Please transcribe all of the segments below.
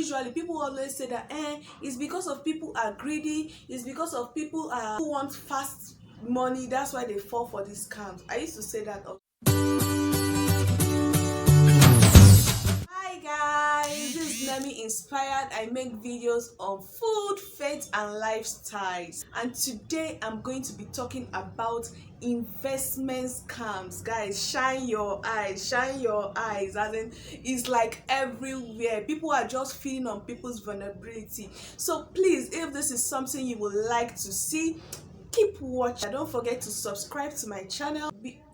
usually people always say that it's because of people are greedy, it's because of people are who want fast money, that's why they fall for these scams. I used to say that also. Hi guys, this is Nemyinspired. I make videos on food, faith and lifestyles, and today I'm going to be talking about investment scams. Guys, shine your eyes, shine your eyes. As in, it's like everywhere. People are just feeding on people's vulnerability. So please, if this is something you would like to see, keep watching. Don't forget to subscribe to my channel.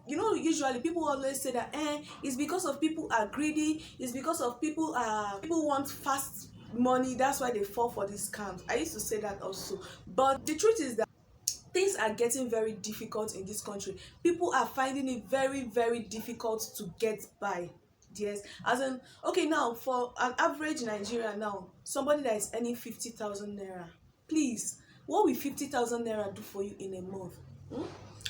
Usually people always say that it's because of people are greedy, it's because of people want fast money, that's why they fall for these scams. I used to say that also, but the truth is that things are getting very difficult in this country. People are finding it very, very difficult to get by. Yes, as in, okay, now for an average Nigerian, now somebody that is earning 50,000 naira, please, what will 50,000 naira do for you in a month?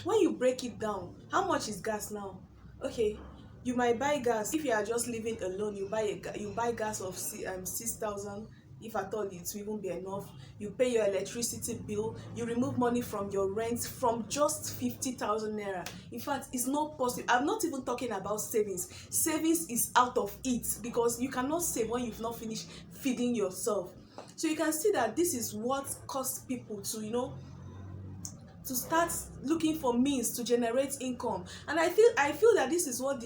When you break it down, how much is gas now? Okay, you might buy gas if you are just living alone. You buy gas of 6,000, if at all it will even be enough. You pay your electricity bill, you remove money from your rent from just 50,000 naira. In fact, it's not possible. I'm not even talking about savings. Savings is out of it, because you cannot save when you've not finished feeding yourself. So you can see that this is what costs people to start looking for means to generate income. And I feel that this is what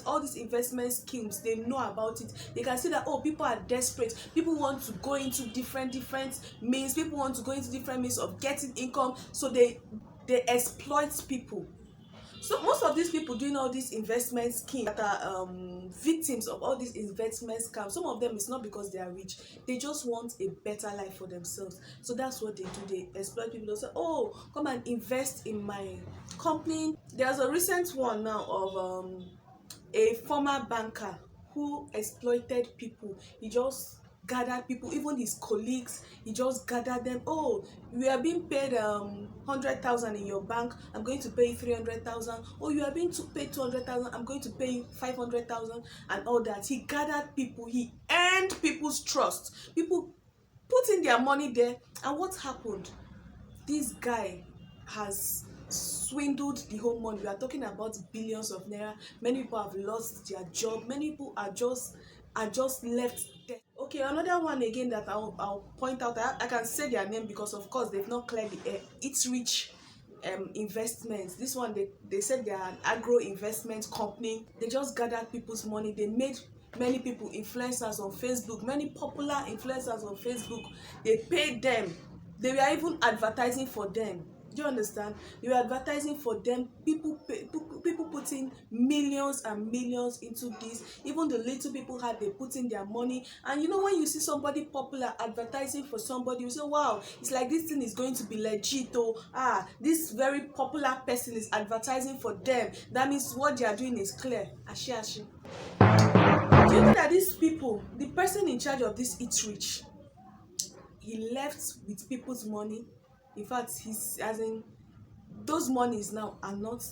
all these investment schemes, they know about it. They can see that, oh, people are desperate, people want to go into different means, people want to go into different means of getting income, so they exploit people. So most of these people doing all these investment schemes that are victims of all these investment scams, some of them, it's not because they are rich, they just want a better life for themselves. So that's what they do. They exploit people. They say, oh, come and invest in my company. There's a recent one now of a former banker who exploited people. He just gathered people, even his colleagues, he just gathered them. Oh, we are being paid 100,000 in your bank, I'm going to pay you 300,000. Oh, you are being paid 200,000, I'm going to pay you 500,000, and all that. He gathered people, he earned people's trust. People put in their money there, and what happened? This guy has swindled the whole money. We are talking about billions of naira. Many people have lost their job. Many people are just left there. Okay, another one again that I'll point out. I can say their name because of course they've not cleared the air. It's Rich investments. This one, they said they are an agro investment company. They just gathered people's money. They made many people influencers on Facebook, many popular influencers on Facebook. They paid them. They were even advertising for them. Do you understand? They were advertising for them. People putting millions and millions into this. Even the little people they put in their money. And when you see somebody popular advertising for somebody, you say, wow, it's like this thing is going to be legit. Oh, this very popular person is advertising for them. That means what they are doing is clear. Ashi. Do you know that these people, the person in charge of this It's Rich, he left with people's money? In fact, those monies now are not,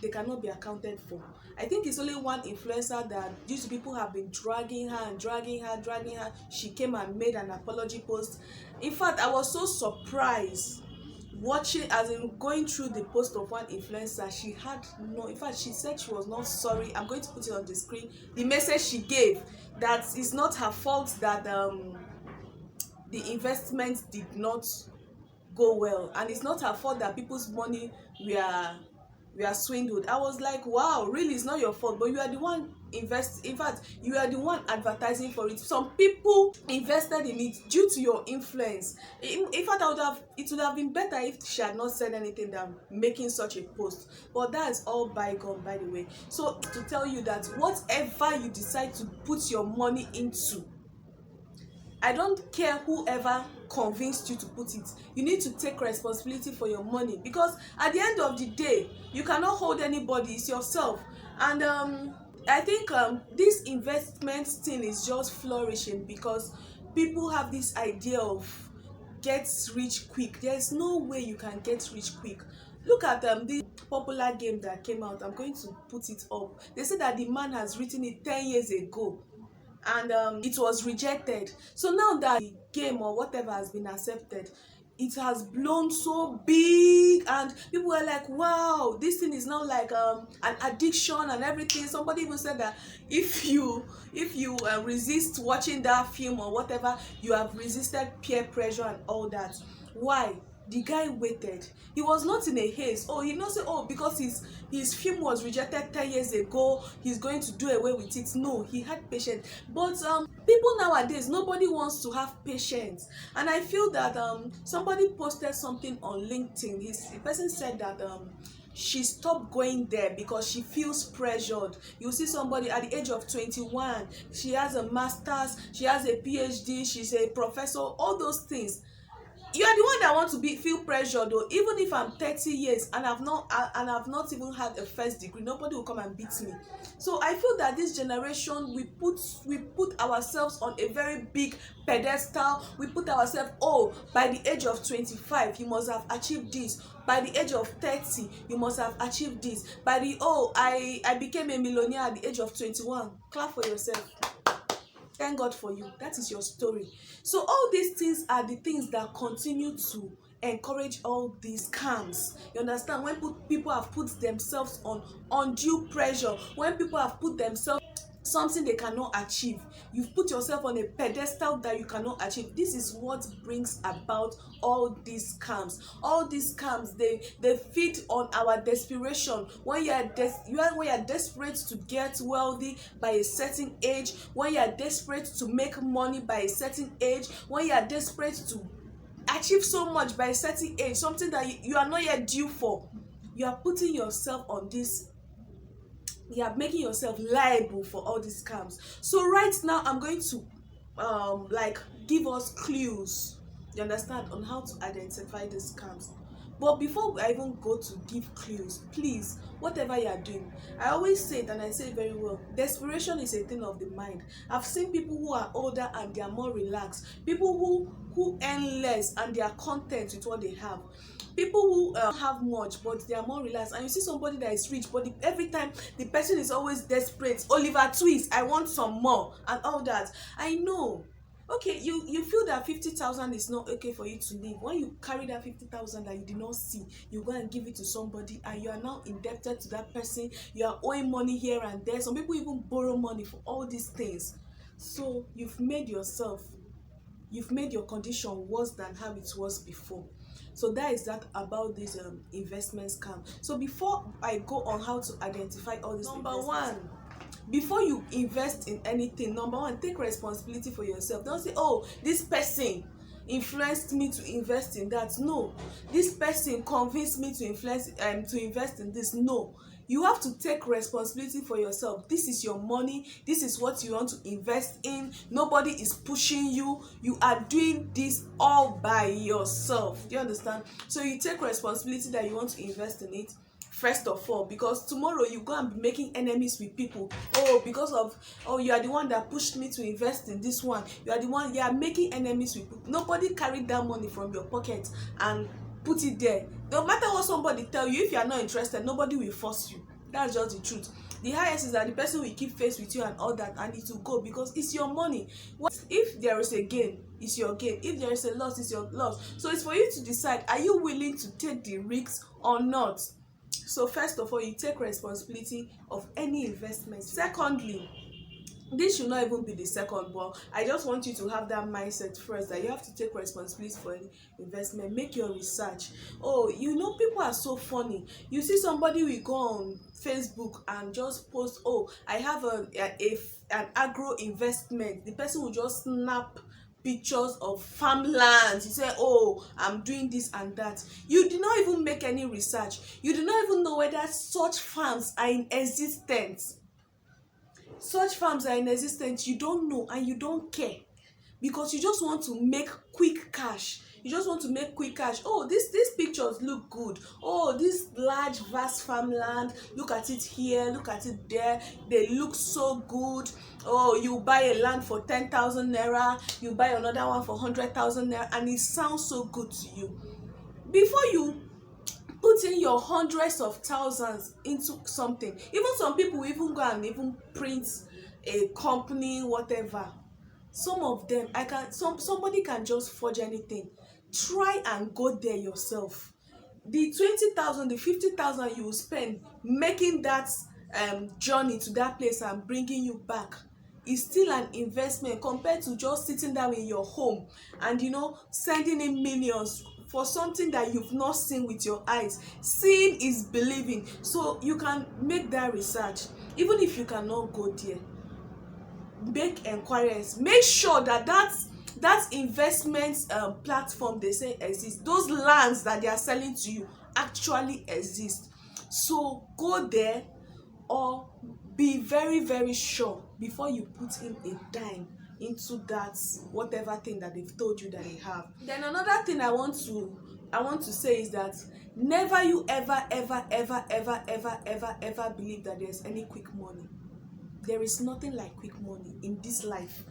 they cannot be accounted for. I think it's only one influencer that these people have been dragging her. She came and made an apology post. In fact, I was so surprised watching, going through the post of one influencer. In fact, she said she was not sorry. I'm going to put it on the screen. The message she gave, that it's not her fault that the investment did not go well, and it's not her fault that people's money were swindled. I was like, wow, really? It's not your fault, but you are the one in fact, you are the one advertising for it. Some people invested in it due to your influence. In fact, it would have been better if she had not said anything than making such a post. But that is all bygone, by the way. So to tell you that whatever you decide to put your money into, I don't care whoever convinced you to put it. You need to take responsibility for your money, because at the end of the day, you cannot hold anybody. It's yourself. And I think this investment thing is just flourishing because people have this idea of get rich quick. There's no way you can get rich quick. Look at this popular game that came out. I'm going to put it up. They said that the man has written it 10 years ago. and it was rejected. So now that the game or whatever has been accepted, it has blown so big, and people were like, wow, this thing is now like an addiction and everything. Somebody even said that if you resist watching that film or whatever, you have resisted peer pressure and all that. Why? The guy waited. He was not in a haste. Oh, he not say, oh, because his film was rejected 10 years ago, he's going to do away with it. No, he had patience. But people nowadays, nobody wants to have patience. And I feel that somebody posted something on LinkedIn. The person said that she stopped going there because she feels pressured. You see somebody at the age of 21, she has a master's, she has a PhD, she's a professor, all those things. You are the one that want to feel pressured though. Even if I'm 30 years and I've not even had a first degree, nobody will come and beat me. So I feel that this generation, we put ourselves on a very big pedestal. We put ourselves, oh, by the age of 25 you must have achieved this, by the age of 30 you must have achieved this, by the I became a millionaire at the age of 21. Clap for yourself. Thank God for you. That is your story. So all these things are the things that continue to encourage all these scams. You understand? When people have put themselves on undue pressure, when people have put themselves something they cannot achieve, you've put yourself on a pedestal that you cannot achieve. This is what brings about all these scams. All these scams, they feed on our desperation. When you are desperate to get wealthy by a certain age, when you are desperate to make money by a certain age, when you are desperate to achieve so much by a certain age, something that you are not yet due for, you are putting yourself on this, you are making yourself liable for all these scams. So right now I'm going to like give us clues, you understand, on how to identify these scams. But before I even go to give clues, please, whatever you are doing, I always say it and I say it very well, desperation is a thing of the mind. I've seen people who are older and they are more relaxed, people who earn less and they are content with what they have, people who have much but they are more relaxed. And you see somebody that is rich but every time the person is always desperate, Oliver Twist, I want some more and all that. I know, okay, you feel that 50,000 is not okay for you to live. When you carry that 50,000 that you did not see, you go and give it to somebody and you are now indebted to that person. You are owing money here and there. Some people even borrow money for all these things. So you've made your condition worse than how it was before. So that is that about this investment scam. So before I go on how to identify all this, number one, before you invest in anything, number one, take responsibility for yourself. Don't say, oh, this person influenced me to invest in that. No, this person convinced me to invest in this. No, you have to take responsibility for yourself. This is your money, this is what you want to invest in. Nobody is pushing you, you are doing this all by yourself. Do you understand? So you take responsibility that you want to invest in it first of all, because tomorrow you go and be making enemies with people. Oh, because of, oh, you are the one that pushed me to invest in this one, you are the one, you are making enemies with people. Nobody carried that money from your pocket and put it there. No matter what somebody tell you, if you are not interested, nobody will force you. That's just the truth. The highest is that the person will keep face with you and all that, and it will go because it's your money. If there is a gain, it's your gain. If there is a loss, it's your loss. So it's for you to decide, are you willing to take the risks or not? So first of all, you take responsibility of any investment. Secondly, this should not even be the second, but I just want you to have that mindset first, that you have to take responsibility for any investment. Make your research. Oh, you know, people are so funny. You see somebody will go on Facebook and just post, oh, I have an agro investment. The person will just snap pictures of farmlands. You say, oh, I'm doing this and that. You did not even make any research. You do not even know whether such farms are in existence. Such farms are in existence. You don't know and you don't care, because you just want to make quick cash. You just want to make quick cash. Oh, these pictures look good. Oh, this large vast farmland, look at it here, look at it there, they look so good. Oh, you buy a land for 10,000 naira, you buy another one for 100,000 naira, and it sounds so good to you. Before you put in your hundreds of thousands into something, even some people will even go and even print a company, whatever. Some of them, somebody can just forge anything. Try and go there yourself. The 20,000, the 50,000 you will spend making that journey to that place and bringing you back is still an investment compared to just sitting down in your home and sending in millions for something that you've not seen with your eyes. Seeing is believing. So you can make that research. Even if you cannot go there, make enquiries. Make sure that investment platform they say exists, those lands that they are selling to you actually exist. So go there, or be very very sure before you put in a dime into that whatever thing that they've told you that they have. Then another thing I want to say is that never you ever believe that there's any quick money. There is nothing like quick money in this life.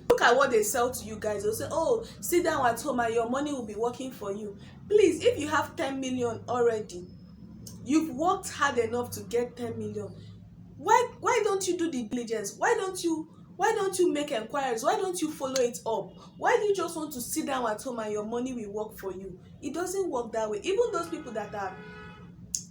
Look at what they sell to you guys. They'll say, oh, sit down at home and your money will be working for you. Please, if you have 10 million already, you've worked hard enough to get 10 million. Why don't you do the diligence? Why don't you make enquiries? Why don't you follow it up? Why do you just want to sit down at home and your money will work for you? It doesn't work that way. Even those people that are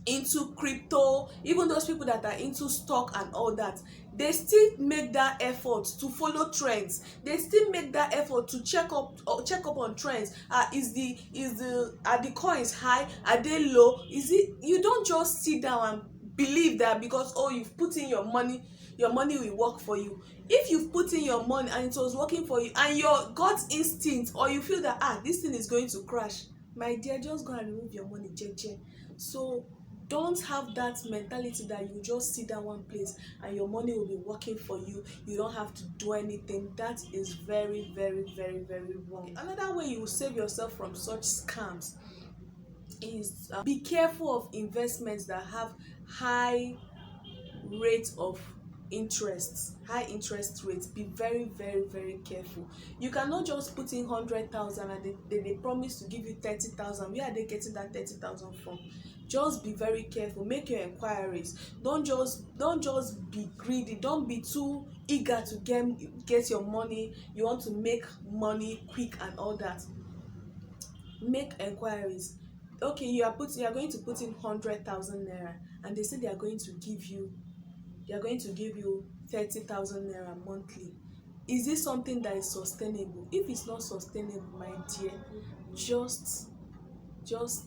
into crypto, even those people that are into stock and all that, they still make that effort to follow trends. They still make that effort to check up on trends. Are the coins high? Are they low? You don't just sit down and believe that because you've put in your money will work for you. If you've put in your money and it was working for you, and your gut instinct, or you feel that this thing is going to crash, my dear, just go and remove your money, jeje. So don't have that mentality that you just sit down one place and your money will be working for you. You don't have to do anything. That is very very very very wrong. Another way you will save yourself from such scams is be careful of investments that have high rate of high interest rates. Be very very very careful. You cannot just put in 100,000 and they promise to give you 30,000. Where are they getting that 30,000 from? Just be very careful. Make your enquiries. Don't just be greedy. Don't be too eager to get your money. You want to make money quick and all that. Make enquiries. Okay, you are going to put in 100,000 naira and they say they are going to give you 30,000 naira monthly. Is this something that is sustainable? If it's not sustainable, my dear, just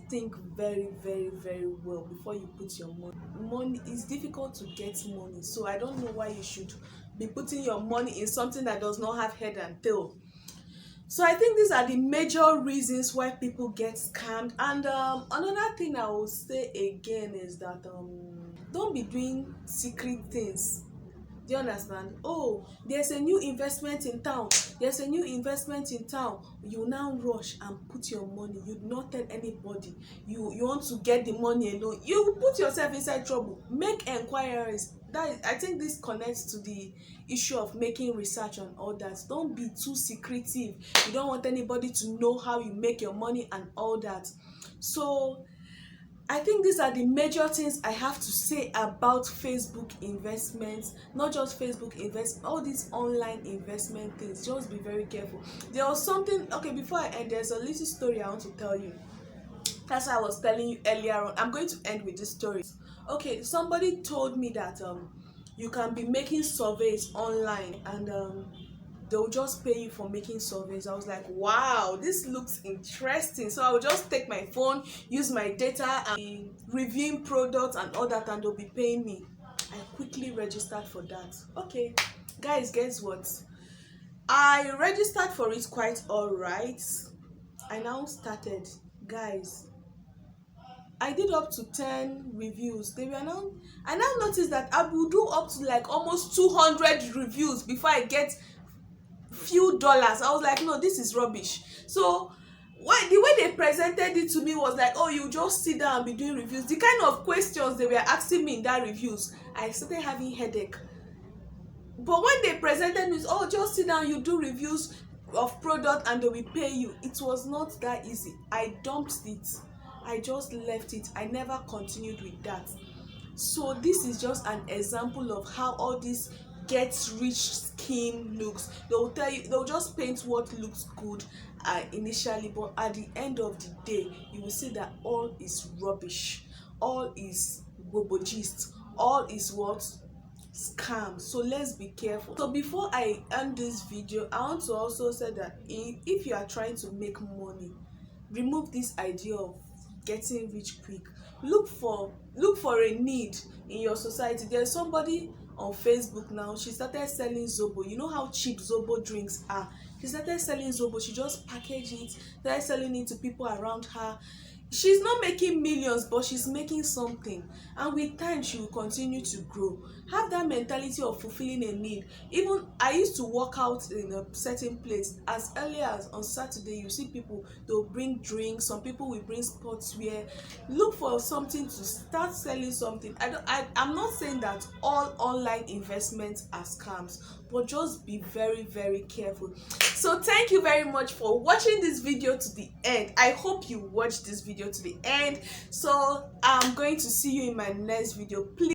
think very very very well before you put your money. It's difficult to get money, so I don't know why you should be putting your money in something that does not have head and tail. So I think these are the major reasons why people get scammed. And another thing I will say again is that don't be doing secret things. Do you understand? Oh, there's a new investment in town. You now rush and put your money. You not tell anybody. You want to get the money alone. You put yourself inside trouble. Make enquiries. I think this connects to the issue of making research on all that. Don't be too secretive. You don't want anybody to know how you make your money and all that. So I think these are the major things I have to say about Facebook investments. Not just Facebook investment, all these online investment things. Just be very careful. There was something, okay, before I end, there's a little story I want to tell you. That's what I was telling you earlier on. I'm going to end with this story. Okay, somebody told me that you can be making surveys online and they'll just pay you for making surveys. I was like, wow, this looks interesting. So I will just take my phone, use my data and reviewing products and all that, and they'll be paying me. I quickly registered for that. Okay, guys, guess what? I registered for it quite all right. I now started, guys. I did up to 10 reviews. I now noticed that I will do up to like almost 200 reviews before I get few dollars. I was like, no, this is rubbish. So the way they presented it to me was like, oh, you just sit down and be doing reviews. The kind of questions they were asking me in that reviews, I started having headache. But when they presented me, oh, just sit down, you do reviews of product and they will pay you, it was not that easy. I dumped it. I just left it. I never continued with that. So this is just an example of how all these get rich skin looks. They will tell you, they'll just paint what looks good initially, but at the end of the day you will see that all is rubbish, all is bobo gist, all is what, scam. So let's be careful. So before I end this video, I want to also say that if you are trying to make money, remove this idea of getting rich quick. Look for a need in your society. There's somebody on Facebook now, she started selling zobo. You know how cheap zobo drinks are. She started selling zobo. She just packaged it, started selling it to people around her. She's not making millions, but she's making something, and with time she will continue to grow. Have that mentality of fulfilling a need. Even I used to work out in a certain place. As early as on Saturday, you see people, they'll bring drinks, some people will bring sportswear. Look for something to start selling something. I'm not saying that all online investments are scams, but just be very, very careful. So thank you very much for watching this video to the end. I hope you watched this video to the end. So I'm going to see you in my next video. Please